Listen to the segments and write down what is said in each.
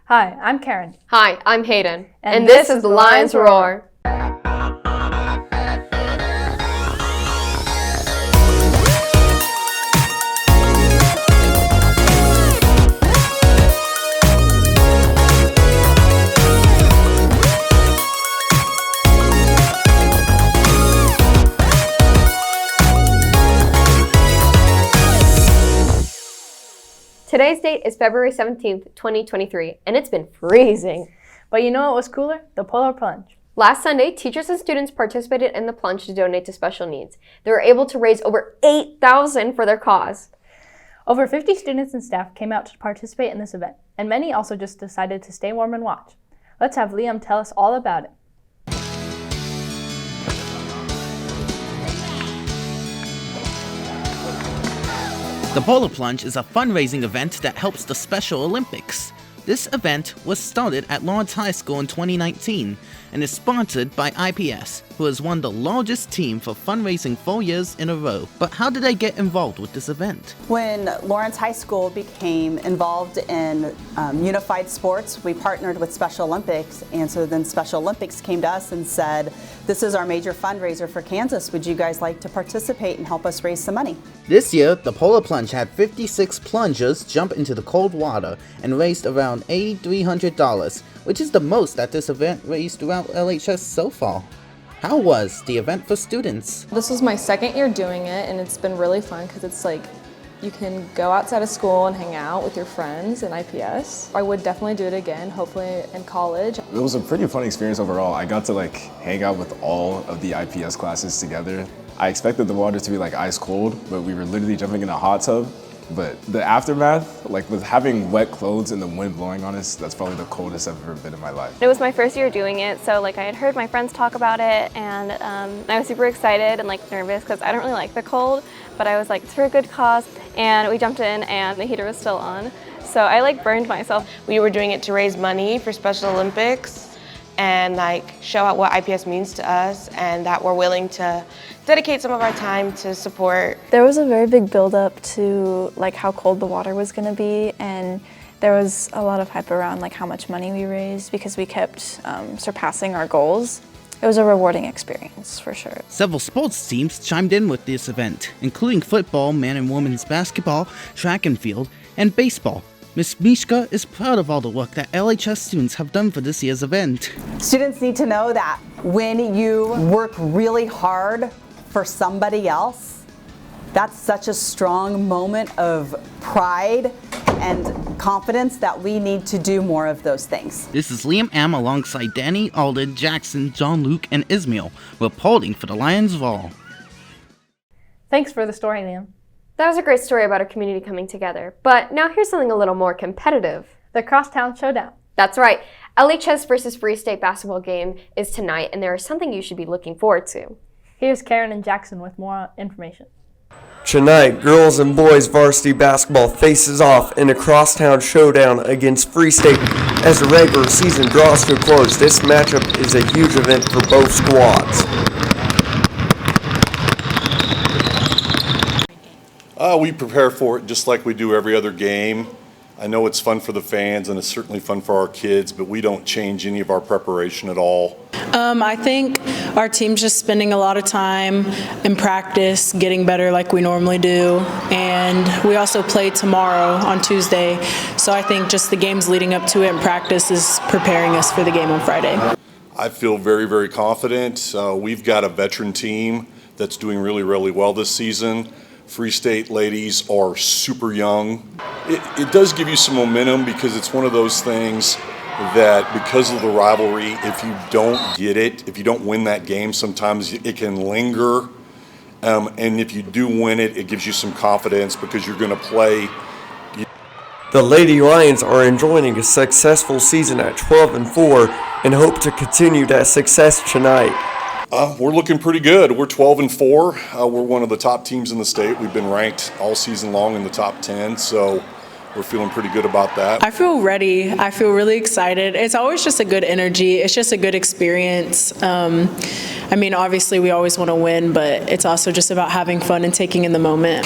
Hi, I'm Karen. Hi, I'm Hayden. And this is the Lions Roar. Today's date is February 17th, 2023, and it's been freezing. But you know what was cooler? The Polar Plunge. Last Sunday, teachers and students participated in the plunge to donate to special needs. They were able to raise over $8,000 for their cause. Over 50 students and staff came out to participate in this event, and many also just decided to stay warm and watch. Let's have Liam tell us all about it. The Polar Plunge is a fundraising event that helps the Special Olympics. This event was started at Lawrence High School in 2019 and is sponsored by IPS, who has won the largest team for fundraising 4 years in a row. But how did they get involved with this event? When Lawrence High School became involved in unified sports, we partnered with Special Olympics, and so then Special Olympics came to us and said, this is our major fundraiser for Kansas. Would you guys like to participate and help us raise some money? This year, the Polar Plunge had 56 plungers jump into the cold water and raised around $8,300, which is the most that this event raised throughout LHS so far. How was the event for students? This was my second year doing it, and it's been really fun because it's like you can go outside of school and hang out with your friends in IPS. I would definitely do it again, hopefully in college. It was a pretty fun experience overall. I got to hang out with all of the IPS classes together. I expected the water to be ice cold, but we were literally jumping in a hot tub. But the aftermath, with having wet clothes and the wind blowing on us, that's probably the coldest I've ever been in my life. It was my first year doing it, so I had heard my friends talk about it, and I was super excited and nervous because I don't really like the cold, but I was it's for a good cause, and we jumped in and the heater was still on, so I burned myself. We were doing it to raise money for Special Olympics and show out what IPS means to us and that we're willing to dedicate some of our time to support. There was a very big build-up to how cold the water was going to be, and there was a lot of hype around how much money we raised because we kept surpassing our goals. It was a rewarding experience for sure. Several sports teams chimed in with this event, including football, men and women's basketball, track and field, and baseball. Ms. Mishka is proud of all the work that LHS students have done for this year's event. Students need to know that when you work really hard for somebody else, that's such a strong moment of pride and confidence that we need to do more of those things. This is Liam M. alongside Danny, Alden, Jackson, Jean-Luc, and Ismail, reporting for the Lions Roar. Thanks for the story, Liam. That was a great story about our community coming together. But now here's something a little more competitive. The Crosstown Showdown. That's right. LHS versus Free State basketball game is tonight, and there is something you should be looking forward to. Here's Karen and Jackson with more information. Tonight, girls and boys varsity basketball faces off in a Crosstown Showdown against Free State. As the regular season draws to a close, this matchup is a huge event for both squads. We prepare for it just like we do every other game. I know it's fun for the fans and it's certainly fun for our kids, but we don't change any of our preparation at all. I think our team's just spending a lot of time in practice, getting better like we normally do, and we also play tomorrow on Tuesday, so I think just the games leading up to it in practice is preparing us for the game on Friday. I feel very, very confident. We've got a veteran team that's doing really, really well this season. Free State ladies are super young. It does give you some momentum because it's one of those things that because of the rivalry, if you don't get it, if you don't win that game, sometimes it can linger. And if you do win it, it gives you some confidence because you're going to play. The Lady Lions are enjoying a successful season at 12-4 and hope to continue that success tonight. We're looking pretty good. We're 12-4. We're one of the top teams in the state. We've been ranked all season long in the top 10, so we're feeling pretty good about that. I feel ready. I feel really excited. It's always just a good energy. It's just a good experience. Obviously we always want to win, but it's also just about having fun and taking in the moment.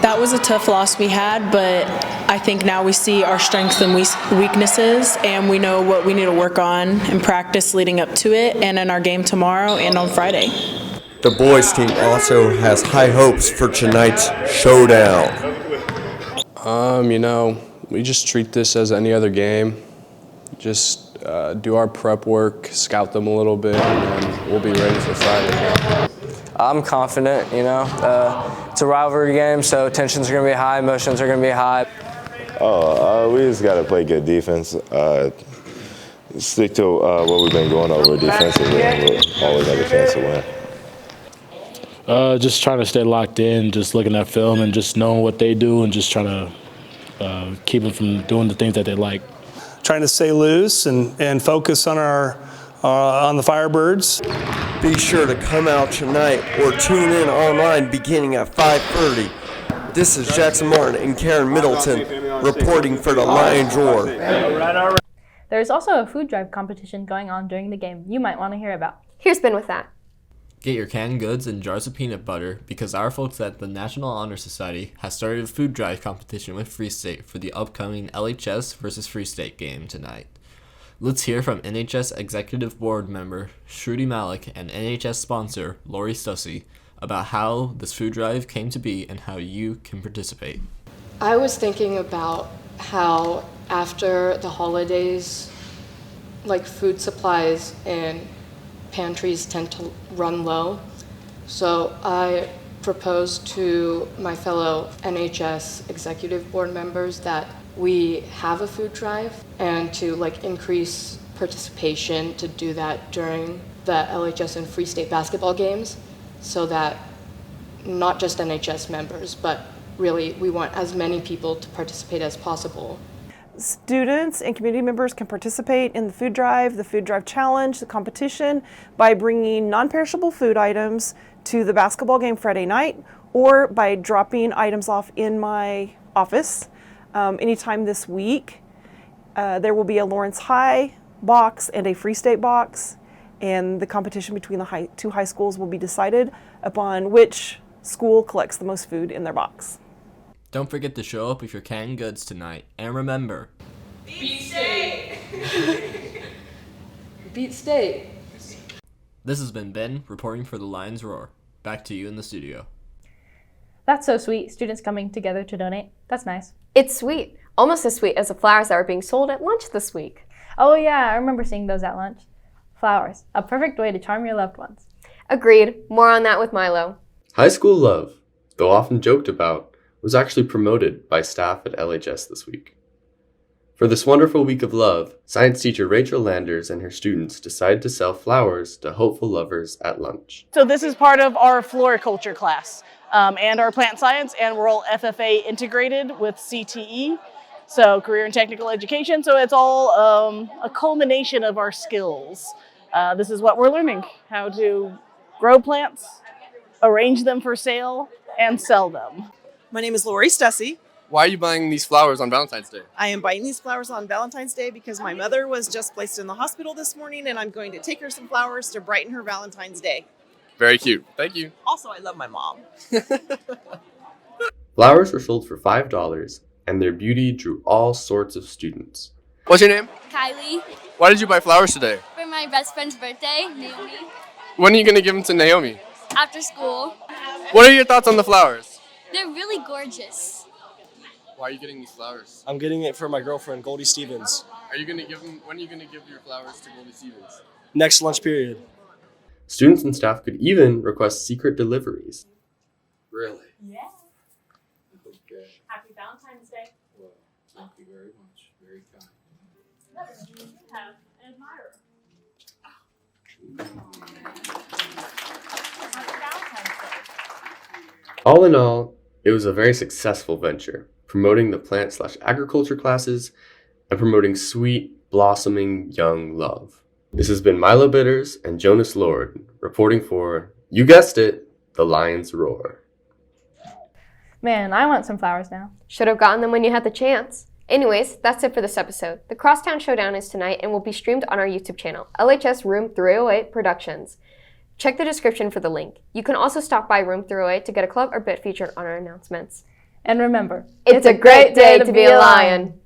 That was a tough loss we had, but I think now we see our strengths and weaknesses, and we know what we need to work on in practice leading up to it, and in our game tomorrow and on Friday. The boys team also has high hopes for tonight's showdown. We just treat this as any other game. Just do our prep work, scout them a little bit, and then we'll be ready for Friday. I'm confident, it's a rivalry game, so tensions are going to be high, emotions are going to be high. We just got to play good defense, stick to what we've been going over defensively, and we'll always have a chance to win. Just trying to stay locked in, just looking at film and just knowing what they do and just trying to keep them from doing the things that they like. Trying to stay loose and focus on on the Firebirds. Be sure to come out tonight or tune in online beginning at 5:30. This is Jackson Martin and Karen Middleton reporting for the Lions Roar. There is also a food drive competition going on during the game you might want to hear about. Here's Ben with that. Get your canned goods and jars of peanut butter because our folks at the National Honor Society has started a food drive competition with Free State for the upcoming LHS versus Free State game tonight. Let's hear from NHS Executive Board member Shruti Malik and NHS sponsor Lori Stussy about how this food drive came to be and how you can participate. I was thinking about how after the holidays, food supplies and pantries tend to run low. So I proposed to my fellow NHS Executive Board members that we have a food drive and to increase participation to do that during the LHS and Free State basketball games so that not just NHS members, but really we want as many people to participate as possible. Students and community members can participate in the food drive challenge, the competition by bringing non-perishable food items to the basketball game Friday night or by dropping items off in my office. Anytime this week, there will be a Lawrence High box and a Free State box, and the competition between the two high schools will be decided upon which school collects the most food in their box. Don't forget to show up with your canned goods tonight, and remember, Beat State! Beat State! This has been Ben reporting for the Lions Roar. Back to you in the studio. That's so sweet, students coming together to donate. That's nice. It's sweet. Almost as sweet as the flowers that were being sold at lunch this week. Oh yeah, I remember seeing those at lunch. Flowers, a perfect way to charm your loved ones. Agreed. More on that with Milo. High school love, though often joked about, was actually promoted by staff at LHS this week. For this wonderful week of love, science teacher Rachel Landers and her students decided to sell flowers to hopeful lovers at lunch. So this is part of our floriculture class and our plant science, and we're all FFA integrated with CTE, so career and technical education. So it's all a culmination of our skills. This is what we're learning, how to grow plants, arrange them for sale, and sell them. My name is Lori Stussy. Why are you buying these flowers on Valentine's Day? I am buying these flowers on Valentine's Day because my mother was just placed in the hospital this morning and I'm going to take her some flowers to brighten her Valentine's Day. Very cute. Thank you. Also, I love my mom. Flowers were sold for $5, and their beauty drew all sorts of students. What's your name? Kylie. Why did you buy flowers today? For my best friend's birthday, Naomi. When are you going to give them to Naomi? After school. What are your thoughts on the flowers? They're really gorgeous. Why are you getting these flowers? I'm getting it for my girlfriend, Goldie Stevens. Are you going to give them? When are you going to give your flowers to Goldie Stevens? Next lunch period. Students and staff could even request secret deliveries. Really? Yeah. Okay. Happy Valentine's Day. Well, thank you very much. Very kind. You have an admirer. Happy Valentine's Day. All in all, it was a very successful venture, promoting the plant/agriculture classes and promoting sweet, blossoming young love. This has been Milo Bitters and Jonas Lord reporting for, you guessed it, the Lions Roar. Man, I want some flowers now. Should have gotten them when you had the chance. Anyways, that's it for this episode. The Crosstown Showdown is tonight and will be streamed on our YouTube channel, LHS Room 308 Productions. Check the description for the link. You can also stop by Room 308 to get a club or bit featured on our announcements. And remember, it's a great day to be a lion.